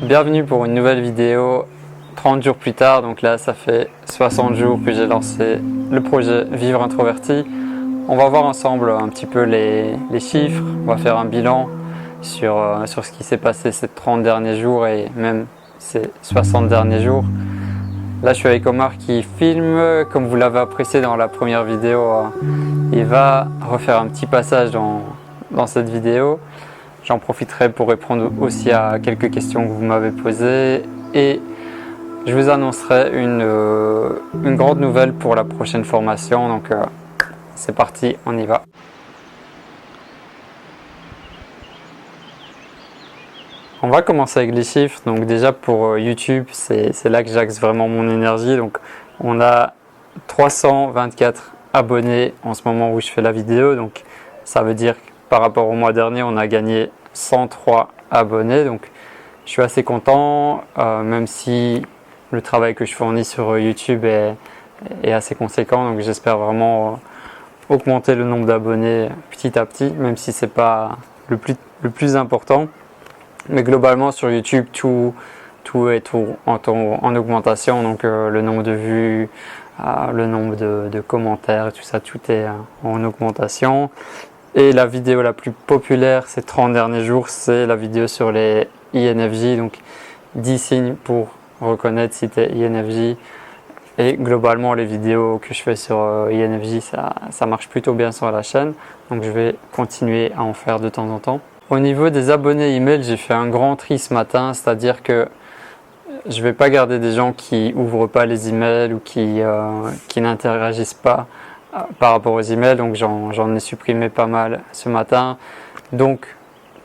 Bienvenue pour une nouvelle vidéo 30 jours plus tard. Donc là ça fait 60 jours que j'ai lancé le projet Vivre Introverti. On va voir ensemble un petit peu les chiffres, on va faire un bilan sur ce qui s'est passé ces 30 derniers jours et même ces 60 derniers jours. Là je suis avec Omar qui filme, comme vous l'avez apprécié dans la première vidéo, il va refaire un petit passage dans cette vidéo. J'en profiterai pour répondre aussi à quelques questions que vous m'avez posées et je vous annoncerai une grande nouvelle pour la prochaine formation. Donc c'est parti, on y va. On va commencer avec les chiffres. Donc déjà pour YouTube, c'est là que j'axe vraiment mon énergie. Donc on a 324 abonnés en ce moment où je fais la vidéo. Donc ça veut dire que par rapport au mois dernier, on a gagné 103 abonnés. Donc je suis assez content, même si le travail que je fournis sur YouTube est assez conséquent. Donc j'espère vraiment augmenter le nombre d'abonnés petit à petit, même si c'est pas le plus important. Mais globalement sur YouTube, tout est en augmentation. Donc le nombre de vues, le nombre de commentaires, tout ça, tout est en augmentation. Et la vidéo la plus populaire ces 30 derniers jours, c'est la vidéo sur les INFJ, donc 10 signes pour reconnaître si tu es INFJ. Et globalement, les vidéos que je fais sur INFJ, ça marche plutôt bien sur la chaîne. Donc je vais continuer à en faire de temps en temps. Au niveau des abonnés email, j'ai fait un grand tri ce matin, c'est-à-dire que je ne vais pas garder des gens qui ouvrent pas les emails ou qui n'interagissent pas par rapport aux emails, donc j'en ai supprimé pas mal ce matin. Donc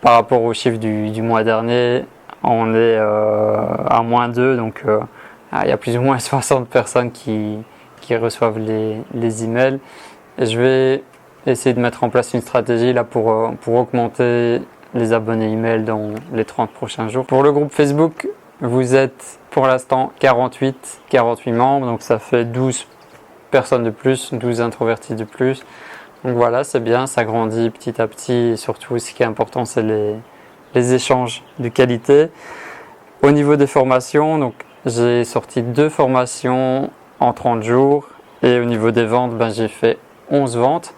par rapport aux chiffres du mois dernier, on est à -2, donc il y a plus ou moins 60 personnes qui reçoivent les emails. Et je vais essayer de mettre en place une stratégie là pour augmenter les abonnés email dans les 30 prochains jours. Pour le groupe Facebook, vous êtes pour l'instant 48 membres, donc ça fait 12 personnes de plus, 12 introvertis de plus. Donc voilà, c'est bien, ça grandit petit à petit et surtout ce qui est important, c'est les échanges de qualité. Au niveau des formations, donc j'ai sorti 2 formations en 30 jours et au niveau des ventes, j'ai fait 11 ventes.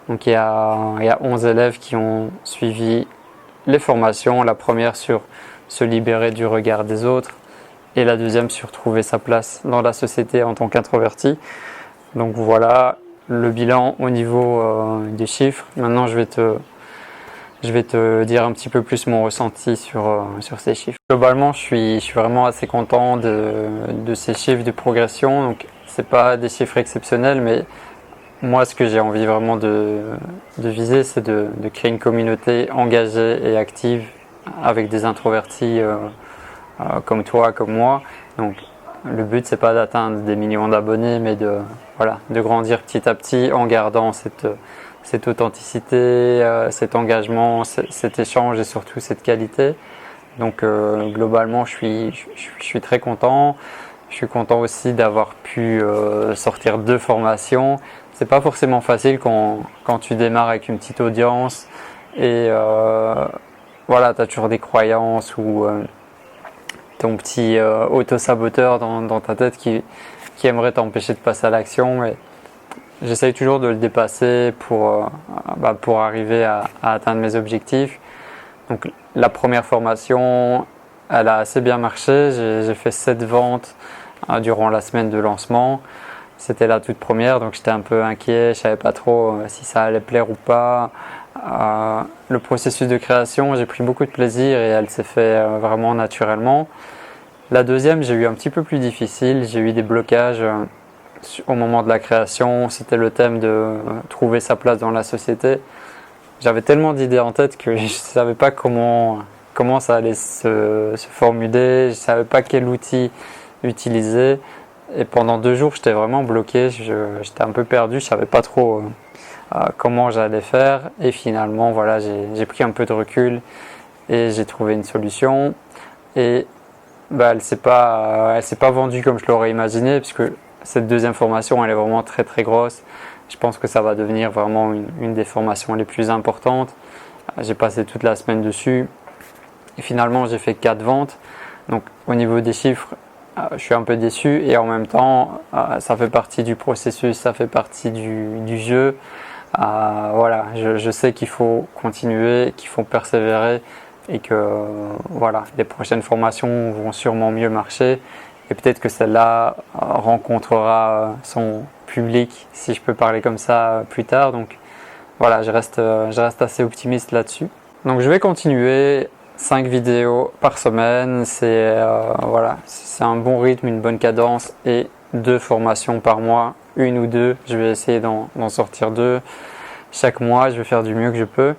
Donc il y a 11 élèves qui ont suivi les formations. La première sur se libérer du regard des autres et la deuxième sur trouver sa place dans la société en tant qu'introverti. Donc voilà le bilan au niveau des chiffres. Maintenant je vais te dire un petit peu plus mon ressenti sur ces chiffres. Globalement je suis vraiment assez content de ces chiffres de progression. Donc c'est pas des chiffres exceptionnels, mais moi ce que j'ai envie vraiment de viser, c'est de créer une communauté engagée et active avec des introvertis comme toi, comme moi. Donc le but c'est pas d'atteindre des millions d'abonnés, mais de grandir petit à petit en gardant cette authenticité, cet engagement, cet échange et surtout cette qualité. Donc globalement je suis très content. Je suis content aussi d'avoir pu sortir 2 formations. C'est pas forcément facile quand tu démarres avec une petite audience et tu as toujours des croyances ou ton petit auto-saboteur dans ta tête qui aimerait t'empêcher de passer à l'action. Mais j'essaye toujours de le dépasser pour arriver à atteindre mes objectifs. Donc la première formation, elle a assez bien marché. J'ai fait 7 ventes durant la semaine de lancement. C'était la toute première, donc j'étais un peu inquiet, je savais pas trop si ça allait plaire ou pas. Le processus de création, j'ai pris beaucoup de plaisir et elle s'est fait vraiment naturellement. La deuxième, j'ai eu un petit peu plus difficile, j'ai eu des blocages au moment de la création. C'était le thème de trouver sa place dans la société. J'avais tellement d'idées en tête que je savais pas comment ça allait se formuler, je savais pas quel outil utiliser. Et pendant 2 jours, j'étais vraiment bloqué, j'étais un peu perdu, je savais pas trop comment j'allais faire. Et finalement, voilà, j'ai pris un peu de recul et j'ai trouvé une solution. Et elle s'est pas vendue comme je l'aurais imaginé, puisque cette deuxième formation, elle est vraiment très très grosse. Je pense que ça va devenir vraiment une des formations les plus importantes. J'ai passé toute la semaine dessus. Et finalement, j'ai fait 4 ventes. Donc au niveau des chiffres, je suis un peu déçu et en même temps, ça fait partie du processus, ça fait partie du jeu. Voilà, je sais qu'il faut continuer, qu'il faut persévérer et que voilà, les prochaines formations vont sûrement mieux marcher et peut-être que celle-là rencontrera son public, si je peux parler comme ça, plus tard. Donc voilà, je reste assez optimiste là-dessus. Donc je vais continuer 5 vidéos par semaine, voilà, c'est un bon rythme, une bonne cadence et 2 formations par mois, 1 ou 2, je vais essayer d'en sortir 2 chaque mois, je vais faire du mieux que je peux.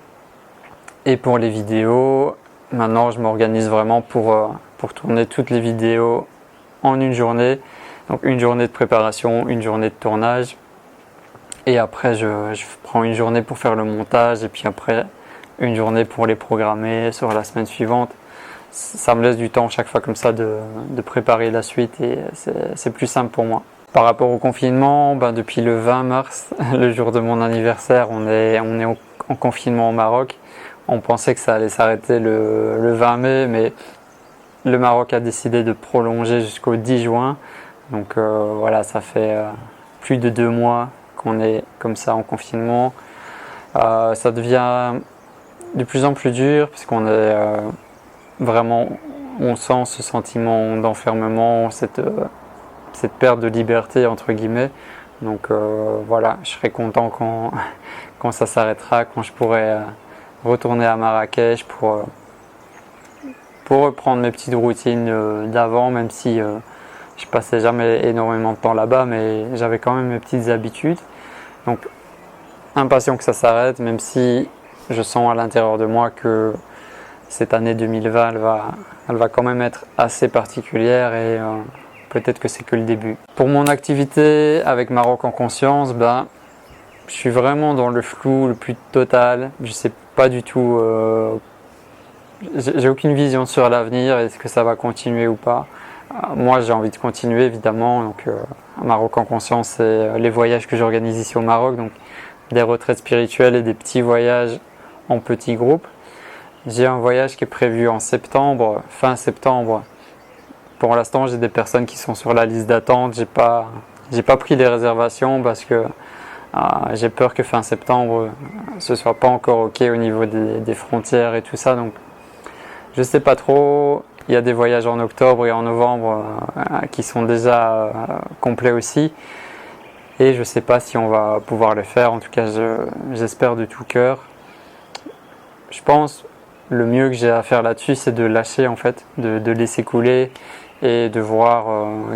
Et pour les vidéos, maintenant je m'organise vraiment pour tourner toutes les vidéos en une journée, donc une journée de préparation, une journée de tournage et après je prends une journée pour faire le montage et puis après une journée pour les programmer sur la semaine suivante. Ça me laisse du temps chaque fois comme ça de préparer la suite et c'est plus simple pour moi. Par rapport au confinement, depuis le 20 mars, le jour de mon anniversaire, on est en confinement au Maroc. On pensait que ça allait s'arrêter le 20 mai, mais le Maroc a décidé de prolonger jusqu'au 10 juin. Donc voilà, ça fait plus de 2 mois qu'on est comme ça en confinement. Ça devient de plus en plus dur puisqu'on est vraiment, on sent ce sentiment d'enfermement, cette perte de liberté entre guillemets. Donc voilà, je serai content quand ça s'arrêtera, quand je pourrai retourner à Marrakech pour reprendre mes petites routines d'avant, même si je passais jamais énormément de temps là-bas, mais j'avais quand même mes petites habitudes. Donc impatient que ça s'arrête, même si je sens à l'intérieur de moi que cette année 2020, elle va quand même être assez particulière et peut-être que c'est que le début. Pour mon activité avec Maroc en conscience, je suis vraiment dans le flou le plus total. Je sais pas du tout, j'ai aucune vision sur l'avenir, est-ce que ça va continuer ou pas. Moi j'ai envie de continuer évidemment, donc Maroc en conscience c'est les voyages que j'organise ici au Maroc, donc des retraites spirituelles et des petits voyages en petits groupes. J'ai un voyage qui est prévu en septembre, fin septembre. Pour l'instant, j'ai des personnes qui sont sur la liste d'attente. J'ai pas pris les réservations parce que j'ai peur que fin septembre, ce soit pas encore ok au niveau des frontières et tout ça. Donc, je sais pas trop. Il y a des voyages en octobre et en novembre qui sont déjà complets aussi. Et je sais pas si on va pouvoir les faire. En tout cas, j'espère de tout cœur. Je pense le mieux que j'ai à faire là-dessus, c'est de lâcher en fait, de laisser couler et de voir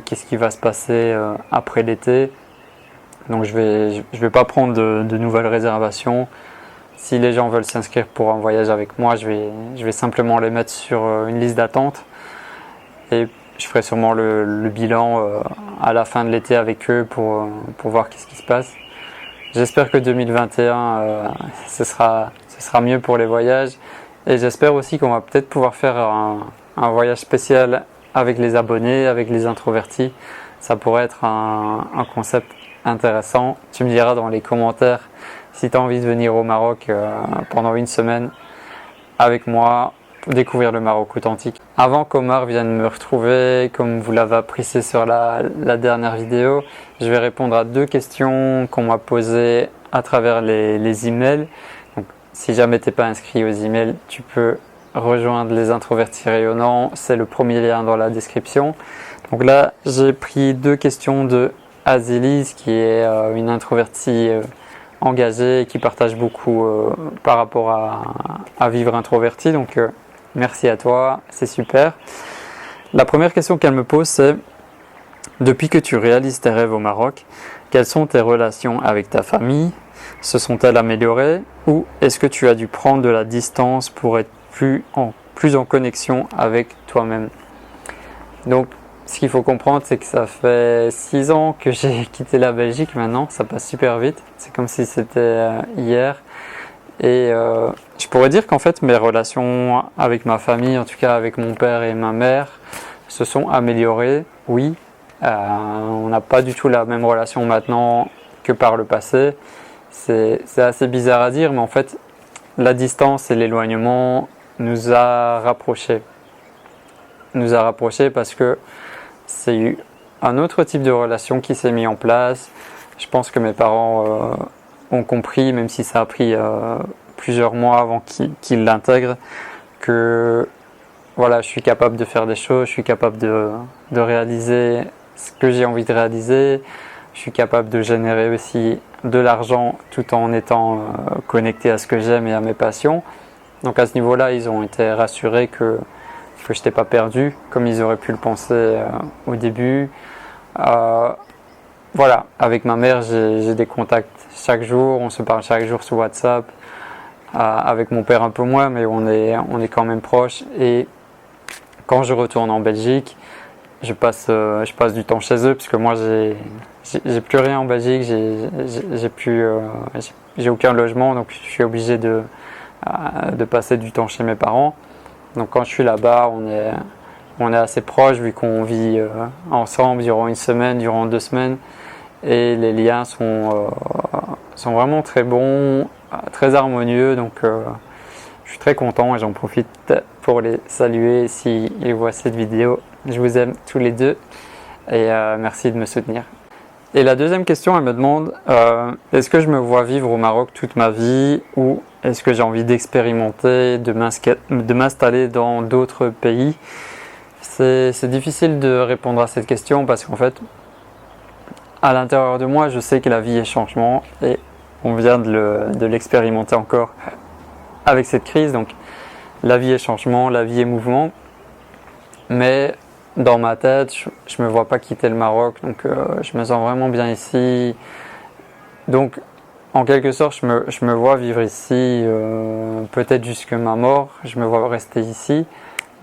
qu'est-ce qui va se passer après l'été. Donc je vais pas prendre de nouvelles réservations. Si les gens veulent s'inscrire pour un voyage avec moi, je vais simplement les mettre sur une liste d'attente et je ferai sûrement le bilan à la fin de l'été avec eux pour voir qu'est-ce qui se passe. J'espère que 2021 ce sera mieux pour les voyages et j'espère aussi qu'on va peut-être pouvoir faire un voyage spécial avec les abonnés, avec les introvertis. Ça pourrait être un concept intéressant. Tu me diras dans les commentaires si tu as envie de venir au Maroc pendant une semaine avec moi pour découvrir le Maroc authentique. Avant qu'Omar vienne me retrouver, comme vous l'avez apprécié sur la dernière vidéo, je vais répondre à 2 questions qu'on m'a posées à travers les emails. Donc, si jamais tu n'es pas inscrit aux emails, tu peux rejoindre les introvertis rayonnants. C'est le premier lien dans la description. Donc là, j'ai pris 2 questions de Azélise, qui est une introvertie engagée, qui partage beaucoup par rapport à vivre introverti. Donc merci à toi, c'est super. La première question qu'elle me pose, c'est: depuis que tu réalises tes rêves au Maroc, quelles sont tes relations avec ta famille? Se sont-elles améliorées ou est-ce que tu as dû prendre de la distance pour être plus en connexion avec toi-même? Donc ce qu'il faut comprendre, c'est que ça fait 6 ans que j'ai quitté la Belgique maintenant, ça passe super vite, c'est comme si c'était hier. Et je pourrais dire qu'en fait mes relations avec ma famille, en tout cas avec mon père et ma mère, se sont améliorées, oui. On n'a pas du tout la même relation maintenant que par le passé. C'est assez bizarre à dire, mais en fait la distance et l'éloignement nous a rapprochés. Nous a rapprochés parce que c'est un autre type de relation qui s'est mis en place. Je pense que mes parents ont compris, même si ça a pris plusieurs mois avant qu'ils l'intègrent, que voilà, je suis capable de faire des choses, je suis capable de réaliser ce que j'ai envie de réaliser, je suis capable de générer aussi de l'argent tout en étant connecté à ce que j'aime et à mes passions. Donc à ce niveau-là, ils ont été rassurés que je n'étais pas perdu, comme ils auraient pu le penser au début. Voilà, avec ma mère, j'ai des contacts chaque jour, on se parle chaque jour sur WhatsApp. Avec mon père un peu moins, mais on est quand même proches. Et quand je retourne en Belgique, je passe du temps chez eux, puisque moi j'ai plus rien en Belgique, j'ai aucun logement, donc je suis obligé de passer du temps chez mes parents. Donc quand je suis là-bas, on est assez proches vu qu'on vit ensemble durant une semaine, durant 2 semaines, et les liens sont vraiment très bons, très harmonieux, donc je suis très content et j'en profite pour les saluer s'ils voient cette vidéo. Je vous aime tous les deux et merci de me soutenir. Et la deuxième question, elle me demande est-ce que je me vois vivre au Maroc toute ma vie ou est-ce que j'ai envie d'expérimenter, de m'installer dans d'autres pays? C'est difficile de répondre à cette question parce qu'en fait, à l'intérieur de moi, je sais que la vie est changement et on vient de l'expérimenter encore avec cette crise. Donc, la vie est changement, la vie est mouvement. Mais dans ma tête, je me vois pas quitter le Maroc. Donc, je me sens vraiment bien ici. Donc, en quelque sorte, je me vois vivre ici peut-être jusque ma mort. Je me vois rester ici.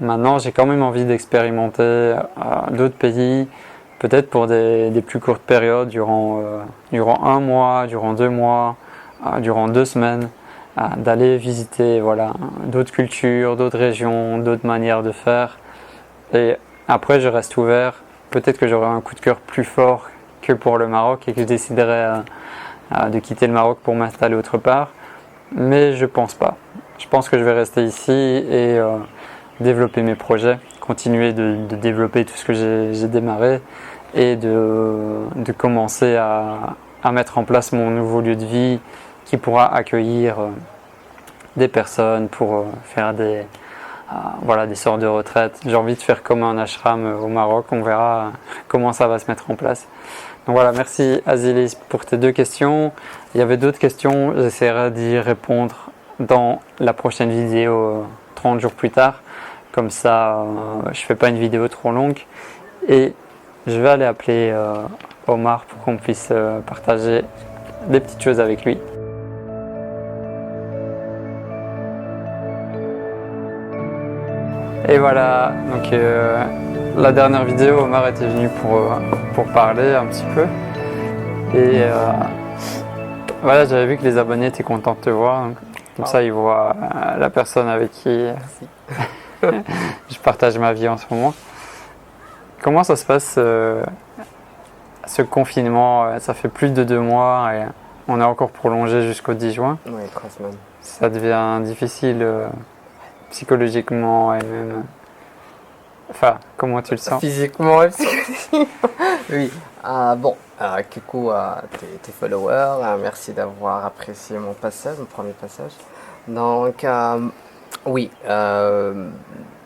Maintenant, j'ai quand même envie d'expérimenter d'autres pays, peut-être pour des plus courtes périodes, durant 1 mois, durant 2 mois, durant 2 semaines, d'aller visiter voilà, d'autres cultures, d'autres régions, d'autres manières de faire. Et après, je reste ouvert. Peut-être que j'aurai un coup de cœur plus fort que pour le Maroc et que je déciderai de quitter le Maroc pour m'installer autre part. Mais je pense pas. Je pense que je vais rester ici et développer mes projets, continuer de développer tout ce que j'ai démarré et de commencer à mettre en place mon nouveau lieu de vie qui pourra accueillir des personnes pour faire des sortes de retraites. J'ai envie de faire comme un ashram au Maroc, on verra comment ça va se mettre en place. Donc voilà, merci Azilis pour tes 2 questions. Il y avait d'autres questions, j'essaierai d'y répondre dans la prochaine vidéo 30 jours plus tard. Comme ça, je ne fais pas une vidéo trop longue. Et je vais aller appeler Omar pour qu'on puisse partager des petites choses avec lui. Et voilà, donc la dernière vidéo, Omar était venu pour parler un petit peu. Et voilà, j'avais vu que les abonnés étaient contents de te voir. Donc, comme ça, ils voient la personne avec qui je partage ma vie en ce moment. Comment ça se passe ce confinement? Ça fait plus de 2 mois et on est encore prolongé jusqu'au 10 juin. Oui, 3 semaines. Ça devient difficile psychologiquement et même... Enfin, comment tu le sens? Physiquement et psychologiquement. Oui. Bon, coucou à tes followers. Merci d'avoir apprécié mon premier passage. Donc, oui,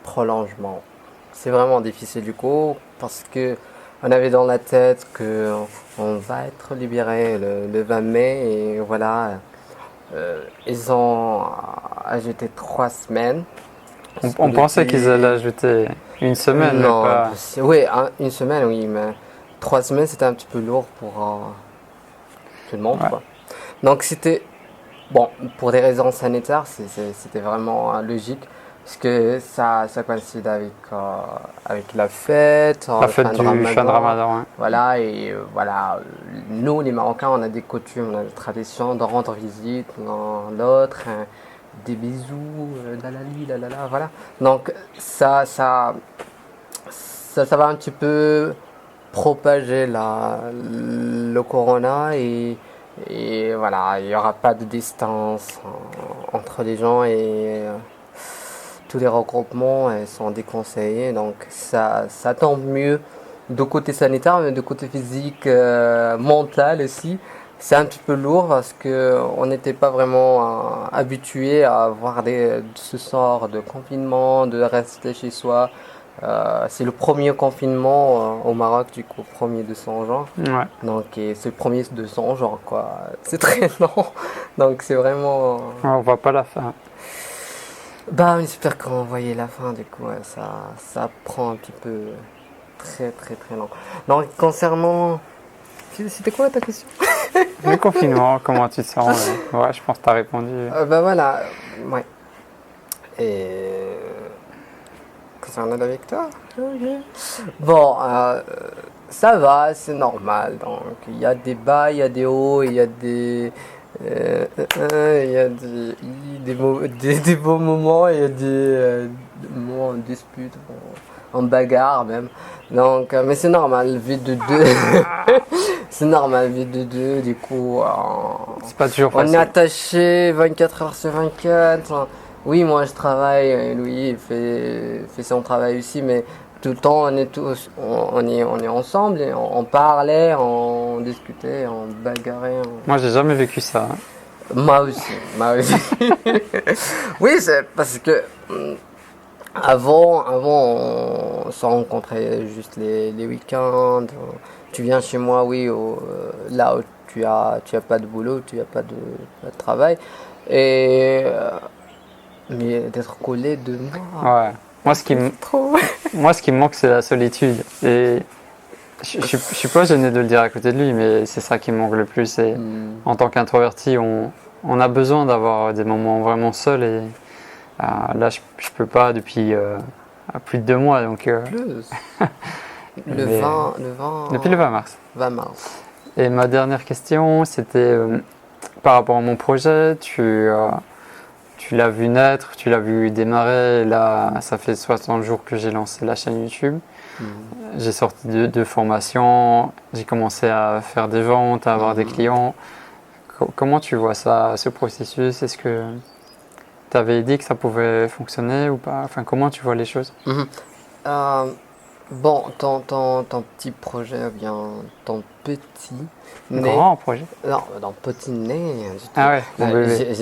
prolongement. C'est vraiment difficile du coup parce que on avait dans la tête que on va être libéré le 20 mai et voilà, ils ont ajouté 3 semaines. On pensait qu'ils allaient ajouter une semaine, non, mais pas... Oui, une semaine, oui, mais 3 semaines c'était un petit peu lourd pour tout le monde, quoi. Donc c'était bon pour des raisons sanitaires, c'était vraiment logique. Parce que ça coïncide avec la fête, la fête du fin de Ramadan. Ouais. Voilà, et voilà, nous les Marocains, on a des coutumes, on a des traditions de rendre visite l'un l'autre, des bisous, lalala, voilà. Donc ça va un petit peu propager le corona et voilà, il n'y aura pas de distance entre les gens et tous les regroupements sont déconseillés. Donc ça tombe mieux de côté sanitaire, mais de côté physique, mental aussi. C'est un petit peu lourd parce qu'on n'était pas vraiment habitué à avoir ce sort de confinement, de rester chez soi. C'est le premier confinement au Maroc, du coup, premier de son genre. Ouais. Donc, et c'est le premier de son genre, quoi. C'est très long. Donc, c'est vraiment. On voit pas la fin. Bah, on espère qu'on voyait la fin, du coup, ouais, ça prend un petit peu très, très, très long. Donc, concernant. C'était quoi ta question? Le confinement, comment tu te sens? Ouais, je pense que tu as répondu. Bah, voilà. Ouais. Et. Concernant la victoire? Bon, ça va, c'est normal. Donc, il y a des bas, il y a des hauts, il y a il y a des beaux moments, il y a des moments en dispute, en bagarre même. Donc, mais c'est normal, vie de deux. C'est normal, vie de deux. Du coup, C'est pas toujours on est facile. attaché 24 heures sur 24. Oui, moi je travaille, et Louis il fait son travail aussi, mais tout le temps on est tous, on est ensemble et on parlait, on discutait, on bagarrait. Moi, j'ai jamais vécu ça. Hein. Moi aussi, moi aussi. Oui, c'est parce que avant on se rencontrait juste les week-ends. Tu viens chez moi, oui, là où tu as pas de boulot, tu as pas de travail. Et mais d'être collé de moi. Ouais. Moi, ce qui me, Trop. moi, ce qui me manque, c'est la solitude. Et je suis pas gêné de le dire à côté de lui, mais c'est ça qui me manque le plus. Et en tant qu'introverti, on a besoin d'avoir des moments vraiment seuls. Et là, je peux pas depuis plus de 2 mois. Donc, Plus. mais, 20. depuis le 20 mars. 20 mars. Et ma dernière question, c'était par rapport à mon projet. Tu l'as vu naître, tu l'as vu démarrer. Là, ça fait 60 jours que j'ai lancé la chaîne YouTube. J'ai sorti deux formations. J'ai commencé à faire des ventes, à avoir des clients. Comment tu vois ça, ce processus? Est-ce que tu avais dit que ça pouvait fonctionner ou pas? Enfin, comment tu vois les choses? Bon, ton petit projet, ou bien ton petit nez. Grand projet? Non, ton petit nez. Ah ouais, mon bébé.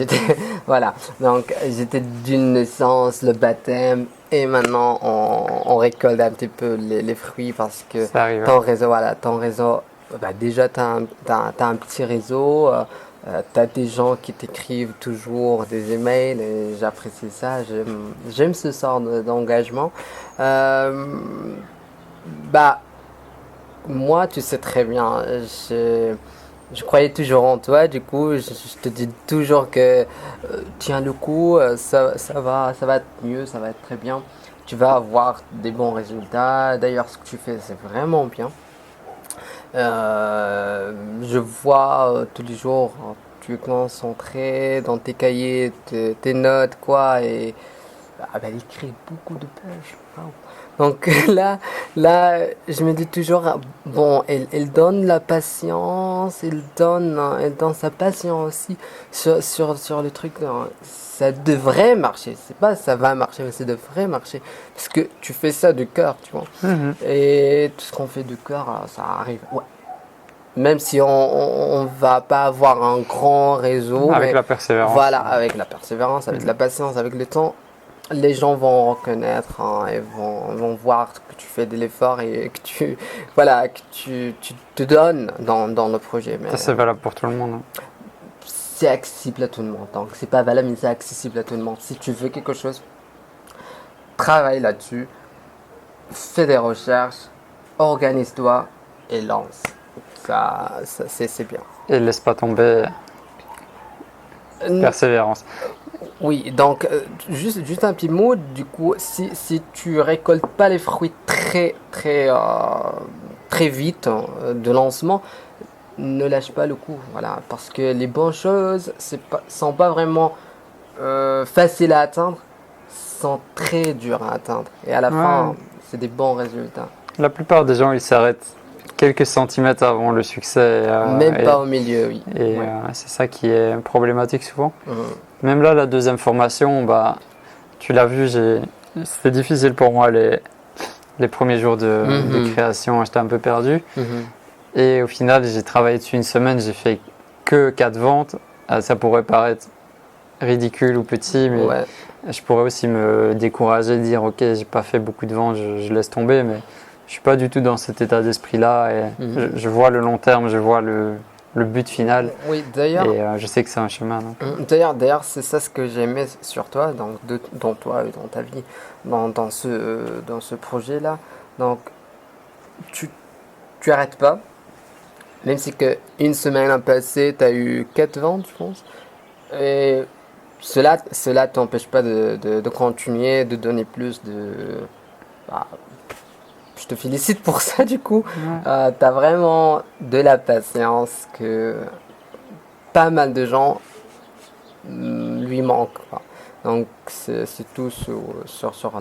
Voilà. Donc, j'étais d'une naissance, le baptême, et maintenant on récolte un petit peu les fruits parce que Ça arrive. ton réseau, bah, déjà, tu as un petit réseau. Tu as des gens qui t'écrivent toujours des emails et j'apprécie ça. J'aime ce sort d'engagement. Bah, moi, tu sais très bien, je croyais toujours en toi, du coup, je te dis toujours que tiens le coup, ça va être mieux, ça va être très bien. Tu vas avoir des bons résultats. D'ailleurs, ce que tu fais, c'est vraiment bien. Je vois tous les jours, tu es concentré dans tes cahiers, tes notes, quoi, et elle écrit beaucoup de pages. Waouh. Donc là, je me dis toujours, bon, elle donne la patience, elle donne sa passion aussi sur le truc. Ça devrait marcher. C'est pas ça va marcher, mais ça devrait marcher. Parce que tu fais ça de cœur, tu vois. Et tout ce qu'on fait de cœur, ça arrive. Ouais. Même si on va pas avoir un grand réseau. Avec mais la persévérance. Voilà, avec la persévérance, avec la patience, avec le temps. Les gens vont reconnaître et vont voir que tu fais de l'effort et que tu te donnes dans le projet. Mais Ça, c'est valable pour tout le monde. Hein. c'est accessible à tout le monde. Donc c'est pas valable, mais c'est accessible à tout le monde. Si tu veux quelque chose, travaille là-dessus, fais des recherches, organise-toi et lance. C'est bien. Et laisse pas tomber. Persévérance. Oui, donc juste un petit mot, du coup, si tu récoltes pas les fruits très vite de lancement, ne lâche pas le coup, voilà, parce que les bonnes choses sont pas vraiment faciles à atteindre, sont très dures à atteindre, et à la fin, c'est des bons résultats. La plupart des gens, ils s'arrêtent quelques centimètres avant le succès. Même pas au milieu, oui. Et c'est ça qui est problématique souvent. Même là, la deuxième formation, bah, tu l'as vu, c'était difficile pour moi les premiers jours de création, j'étais un peu perdu. Et au final, j'ai travaillé dessus une semaine, j'ai fait que 4 ventes. Ça pourrait paraître ridicule ou petit, mais je pourrais aussi me décourager, dire ok, j'ai pas fait beaucoup de ventes, je laisse tomber, mais je suis pas du tout dans cet état d'esprit-là. Et je vois le long terme, je vois le but final. Oui, d'ailleurs. Et je sais que c'est un chemin. D'ailleurs, c'est ça ce que j'aimais sur toi, dans toi et dans ta vie, dans ce projet-là. Donc, tu arrêtes pas. Même si qu'une semaine a passé, tu as eu 4 ventes, je pense. Et cela t'empêche pas de continuer, de donner plus de... Bah, je te félicite pour ça, du coup. Ouais. Tu as vraiment de la patience que pas mal de gens lui manquent. Quoi. Donc, c'est tout sur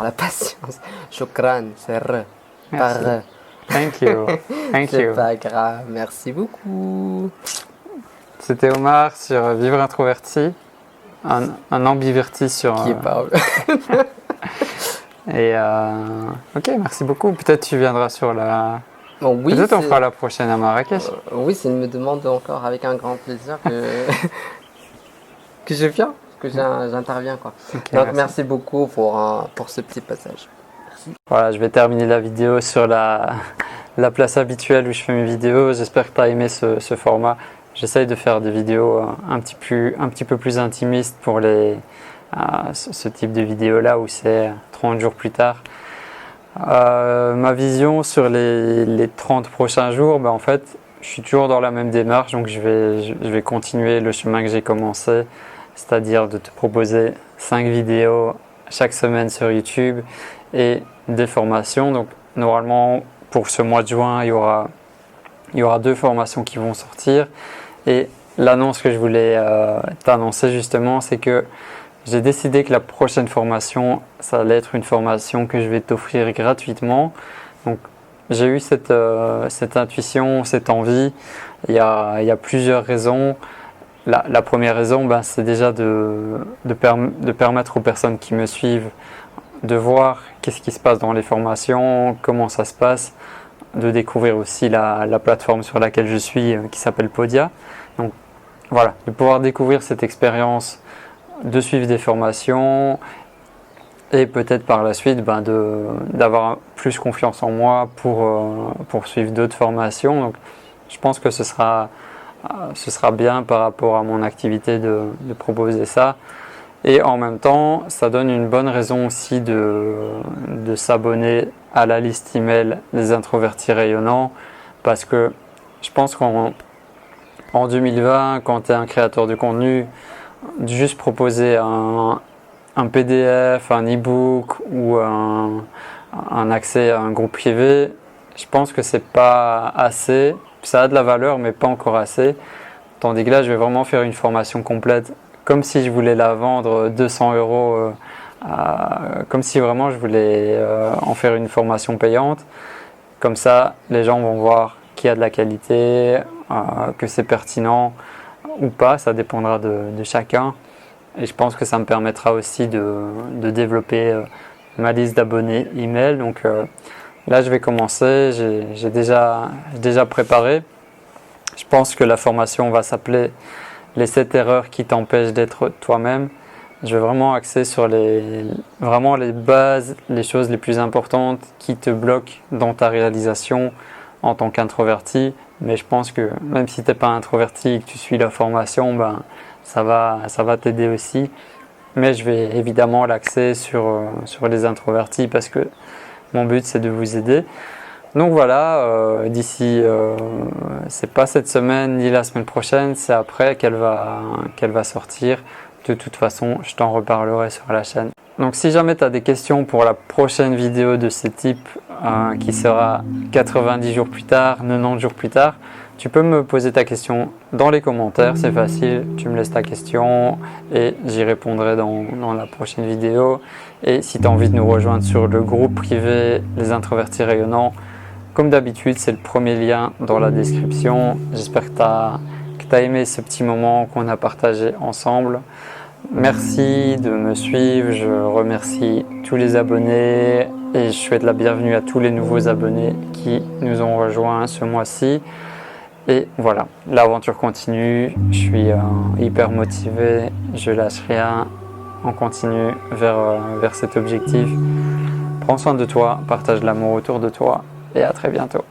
la patience. Shukran, c'est R. Merci. Par Thank you. C'est pas grave, merci beaucoup. C'était Omar sur Vivre Introverti, un ambiverti sur... Qui parle. Et ok, merci beaucoup. Peut-être tu viendras sur la... Bon, oui, peut-être on fera la prochaine à Marrakech. Oui, s'il me demande encore avec un grand plaisir que je viens, que j'interviens. Quoi. Okay, donc merci beaucoup pour ce petit passage. Voilà, je vais terminer la vidéo sur la place habituelle où je fais mes vidéos. J'espère que tu as aimé ce format. J'essaye de faire des vidéos un petit peu plus intimistes pour ce type de vidéo-là où c'est 30 jours plus tard. Ma vision sur les 30 prochains jours, en fait, je suis toujours dans la même démarche. Donc je vais continuer le chemin que j'ai commencé, c'est-à-dire de te proposer 5 vidéos chaque semaine sur YouTube et des formations. Donc normalement pour ce mois de juin il y aura 2 formations qui vont sortir, et l'annonce que je voulais t'annoncer justement, c'est que j'ai décidé que la prochaine formation, ça allait être une formation que je vais t'offrir gratuitement. Donc j'ai eu cette intuition, cette envie. Il y a plusieurs raisons. La première raison, c'est déjà de permettre aux personnes qui me suivent de voir qu'est-ce qui se passe dans les formations, comment ça se passe, de découvrir aussi la plateforme sur laquelle je suis qui s'appelle Podia. Donc voilà, de pouvoir découvrir cette expérience, de suivre des formations et peut-être par la suite d'avoir plus confiance en moi pour suivre d'autres formations. Donc je pense que ce sera bien par rapport à mon activité de proposer ça. Et en même temps, ça donne une bonne raison aussi de s'abonner à la liste email des introvertis rayonnants, parce que je pense qu'en 2020, quand tu es un créateur de contenu, juste proposer un PDF, un e-book ou un accès à un groupe privé, je pense que c'est pas assez. Ça a de la valeur, mais pas encore assez. Tandis que là, je vais vraiment faire une formation complète, comme si je voulais la vendre 200 €, comme si vraiment je voulais en faire une formation payante. Comme ça, les gens vont voir qu'il y a de la qualité, que c'est pertinent ou pas, ça dépendra de chacun. Et je pense que ça me permettra aussi de développer ma liste d'abonnés email. Donc là, je vais commencer, j'ai déjà préparé. Je pense que la formation va s'appeler les 7 erreurs qui t'empêchent d'être toi-même. Je vais vraiment axer sur vraiment les bases, les choses les plus importantes qui te bloquent dans ta réalisation en tant qu'introverti. Mais je pense que même si tu n'es pas introverti et que tu suis la formation, ça va t'aider aussi. Mais je vais évidemment l'axer sur les introvertis parce que mon but c'est de vous aider. Donc voilà, d'ici, c'est pas cette semaine ni la semaine prochaine, c'est après qu'elle va sortir. De toute façon, je t'en reparlerai sur la chaîne. Donc si jamais tu as des questions pour la prochaine vidéo de ce type, qui sera 90 jours plus tard, 90 jours plus tard, tu peux me poser ta question dans les commentaires, c'est facile, tu me laisses ta question et j'y répondrai dans la prochaine vidéo. Et si tu as envie de nous rejoindre sur le groupe privé Les Introvertis Rayonnants, comme d'habitude, c'est le premier lien dans la description. J'espère que tu as aimé ce petit moment qu'on a partagé ensemble. Merci de me suivre, je remercie tous les abonnés et je souhaite la bienvenue à tous les nouveaux abonnés qui nous ont rejoints ce mois-ci. Et voilà, l'aventure continue, je suis hyper motivé, je lâche rien, on continue vers cet objectif. Prends soin de toi, partage l'amour autour de toi et à très bientôt.